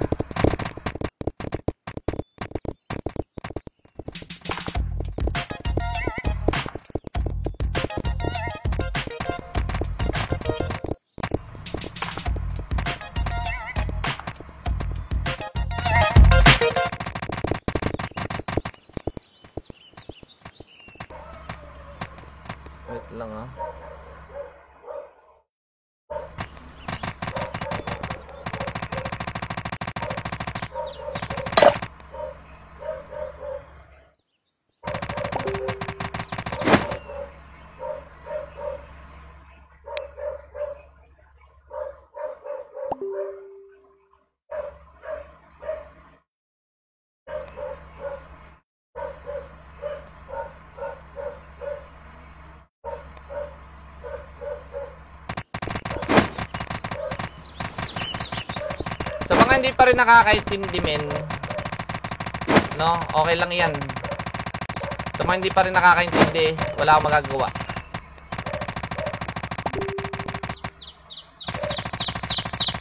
Wait lang ah. Sa mga hindi pa rin nakakaintindi men, no? Okay lang yan. Sa mga hindi pa rin nakakaintindi, wala akong magagawa.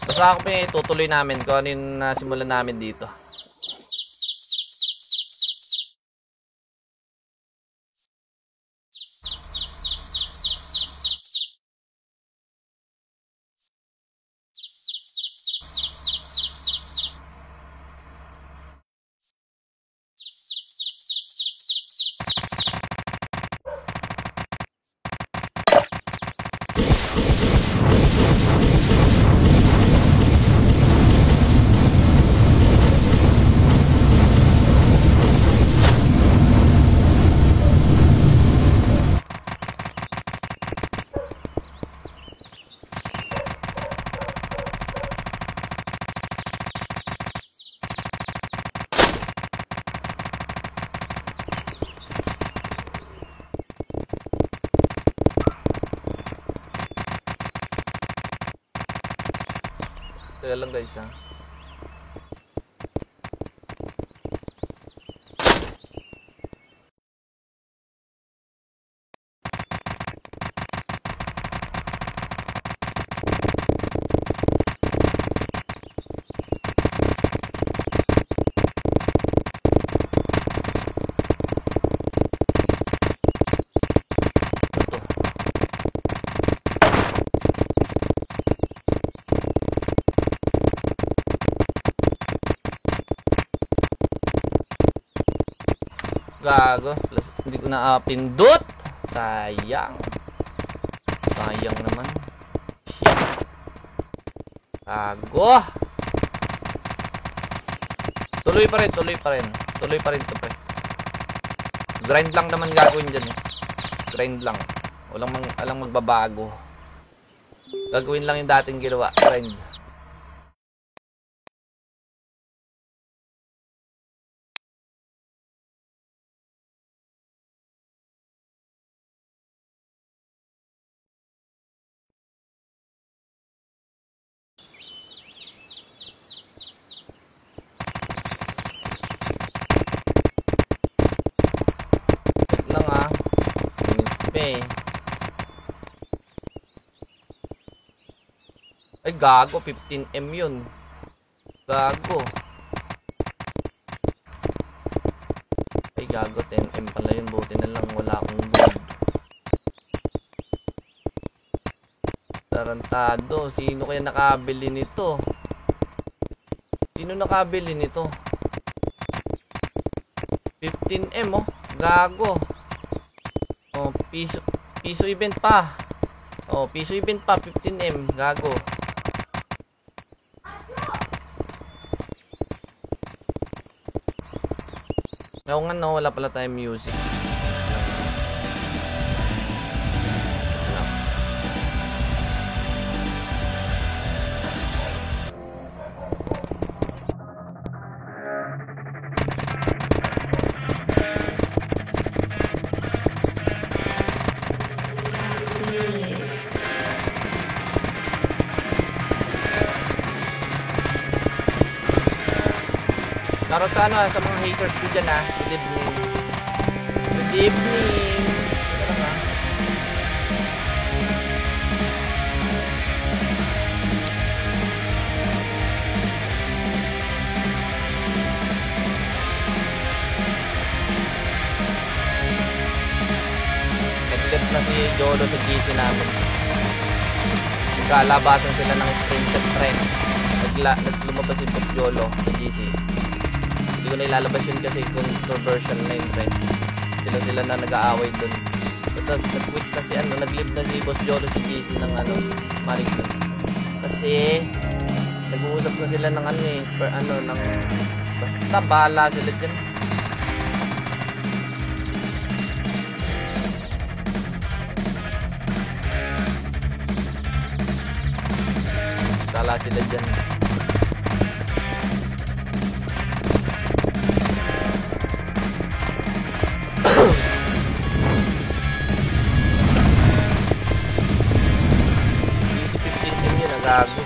Basta ako tutuloy namin kung ano yung nasimulan namin dito. Teka lang guys ha. Gago, plus hindi ko na pindot. Sayang. Sayang naman. Shit. Gago. Tuloy pa rin, tuloy pa rin. Tuloy pa rin to pre. Grind lang naman gagawin dyan eh. Grind lang. Walang magbabago. Gagawin lang yung dating ginawa. Grind. Ay, gago. 15M yun. Gago. Ay, gago. 10M pala yun. Buti na lang wala akong gold. Tarantado. Sino kaya nakabili nito? Sino nakabili nito? 15M oh. Gago. Oh, piso event pa. Oh, piso event pa. 15M. Gago. Oo nga no, wala pala tayong music. Tarot sa ano, sa mga haters ko dyan Good evening. Good evening. Nag-left na si Jolo sa GC namin. Nagkalabasan sila ng screenshot trend. Lumabas si Boss Jolo sa GC. Hindi ko na ilalabas yun kasi controversial na yun, friend. Sila na nag-aaway dun. Basta nag-quit na si nag-live na si Boss Jolo si GC ng Mariston. Kasi nag-uusap na sila ng basta bahala sila dyan. Bahala sila dyan. Gago.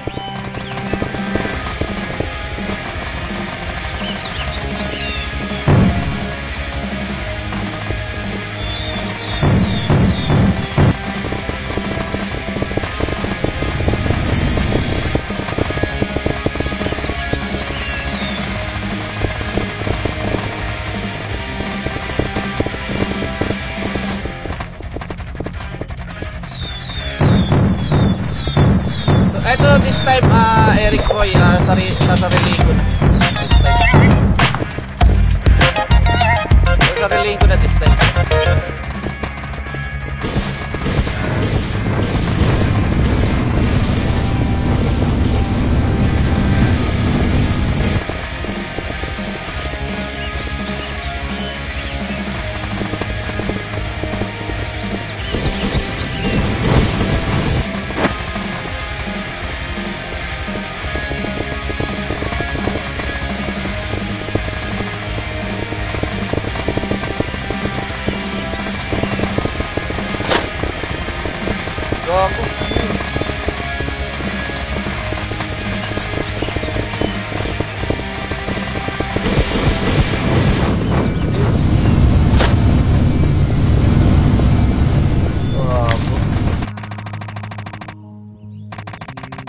This time, Eric Boy, nasa relay ko na. This time. Nasa relay ko na this time.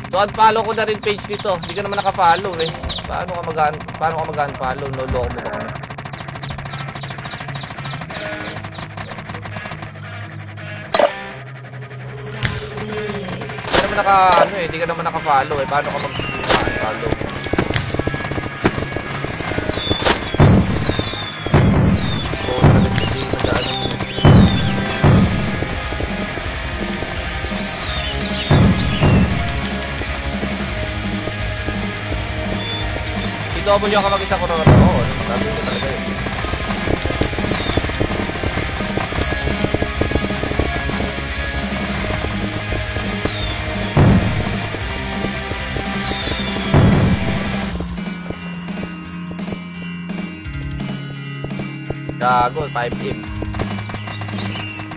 So unfollow ko na rin page dito. Hindi ka naman naka-follow eh. Paano ka mag-unfollow? Noloko mo ba kami? Hindi ka naman hindi ka naman naka-follow eh. Paano ka mag-unfollow? Oo, talaga hindi mag-ano. Double yung kamag-isa ko rin. Oo, sabi ko talaga yun. Gago, 5M.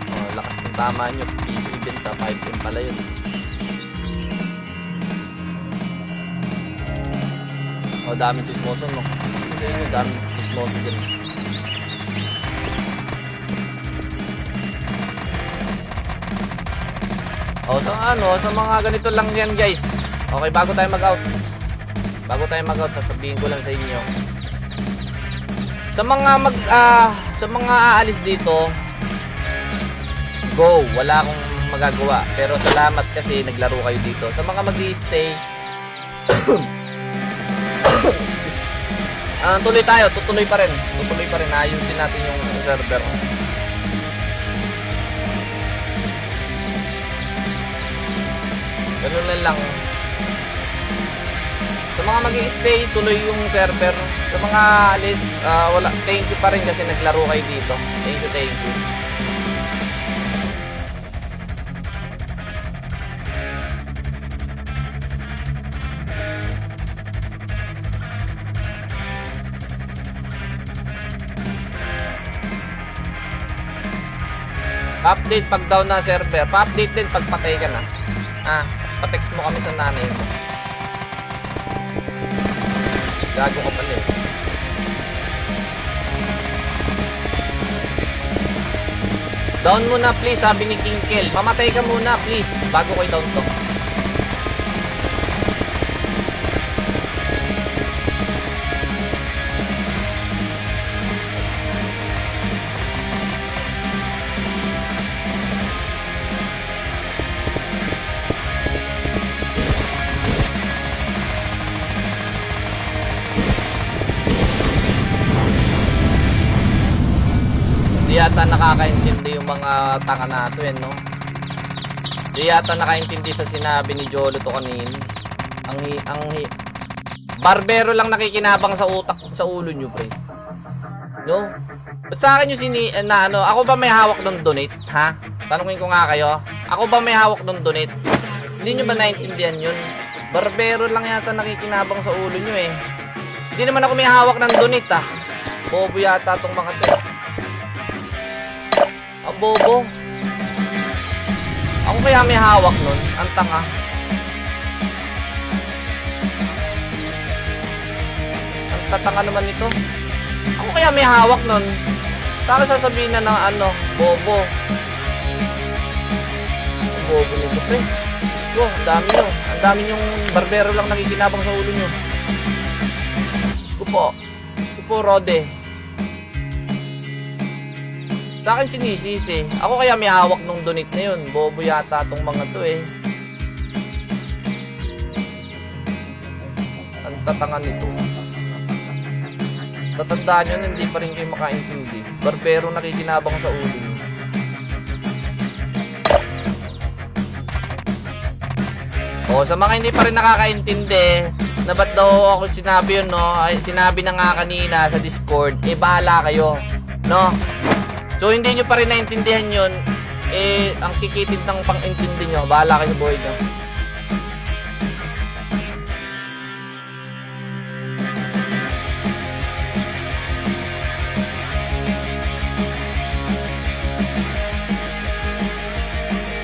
Oh, lakas ng tama nyo. Piso event na, 5M pala yun. Oh, daming chismoso, no? Sa inyo, daming chismoso dyan. Oh, sa mga ganito lang yan, guys. Okay, bago tayo mag-out. Sasabihin ko lang sa inyo. Sa mga aalis dito, go. Wala akong magagawa. Pero salamat kasi naglaro kayo dito. Sa mga mag-i-stay, tuloy tayo. Tutuloy pa rin. Ayusin natin yung server. Ganun lang. Sa mga mag-i-stay, tuloy yung server. Sa mga alis, wala. Thank you pa rin kasi naglaro kayo dito. Thank you. Pa-update pag down na server. Pa-update din pag patay ka na. Pa-text mo kami sa nanay mo. Gago ka pala eh. Down muna please, sabi ni King Kel. Mamatay ka muna please, bago ko i-down to. Di yata nakakaintindi yung mga tanga nato no? Di yata nakaintindi sa sinabi ni Jolo to kanina. Barbero lang nakikinabang sa utak, sa ulo nyo pre. No? Ba't sa akin yung ako ba may hawak ng donate? Ha? Tanungin ko nga kayo. Ako ba may hawak ng donate? Hindi nyo ba naintindihan yun? Barbero lang yata nakikinabang sa ulo nyo eh. Hindi naman ako may hawak ng donate Bobo yata tong mga to. Ang bobo. Ako kaya may hawak nun. Ang tanga. Ang tatanga naman nito. Ako kaya may hawak nun. Saka sasabihin na ng bobo. Ang bobo nito pre. Diyos ko, ang dami nyo. Ang dami nyong barbero lang nakikinabang sa ulo nyo. Diyos ko po, Rode. Sa akin sinisisi. Ako kaya may hawak nung donate na yun. Bobo yata tong mga to eh. Ang tatanga nito. Tatandaan nyo na hindi pa rin kayo makaintindi. Barbero nakikinabang sa ulo. Sa mga hindi pa rin nakakaintindi na ba't daw ako sinabi yun, no? Ay, sinabi na nga kanina sa Discord, bahala kayo, no? So, hindi nyo pa rin naintindihan yun, ang kikitid ng pang-intindi nyo, bahala kayo sa buhay nyo.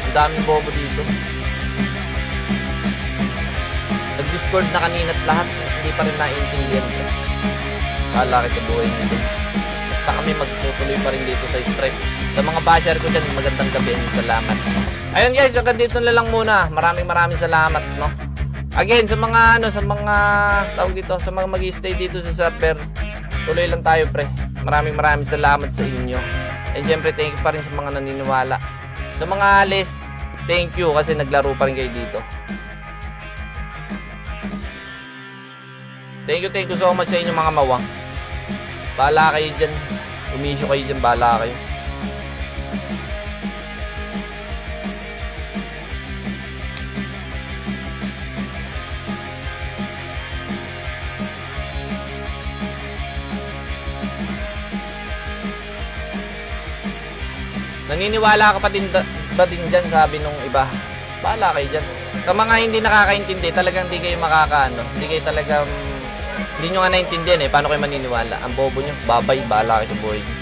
Ang daming bobo dito. Nag-Discord na kanina't lahat, hindi pa rin naintindihan nyo. Bahala kayo sa buhay nyo. Kami magtutuloy pa rin dito sa stream. Sa mga basher ko dyan, magandang gabi. Salamat. Ayun guys, hanggang dito na lang muna. Maraming salamat, no? Again, sa mga tawag dito, sa mga mag-i-stay dito sa server, tuloy lang tayo pre. Maraming salamat sa inyo. And syempre, thank you pa rin sa mga naniniwala. Sa mga alis, thank you kasi naglaro pa rin kayo dito. Thank you so much sa inyo mga mawang. Bahala kayo dyan. Umisyo kayo dyan, bahala kayo. Naniniwala ka pa din ba din dyan, sabi nung iba. Bahala kayo dyan. Sa mga hindi nakakaintindi, talagang hindi kayo hindi kayo talagang, hindi nyo nga naintindihan paano kayo maniniwala. Ang bobo nyo, babay, bahala kayo sa buhay nyo.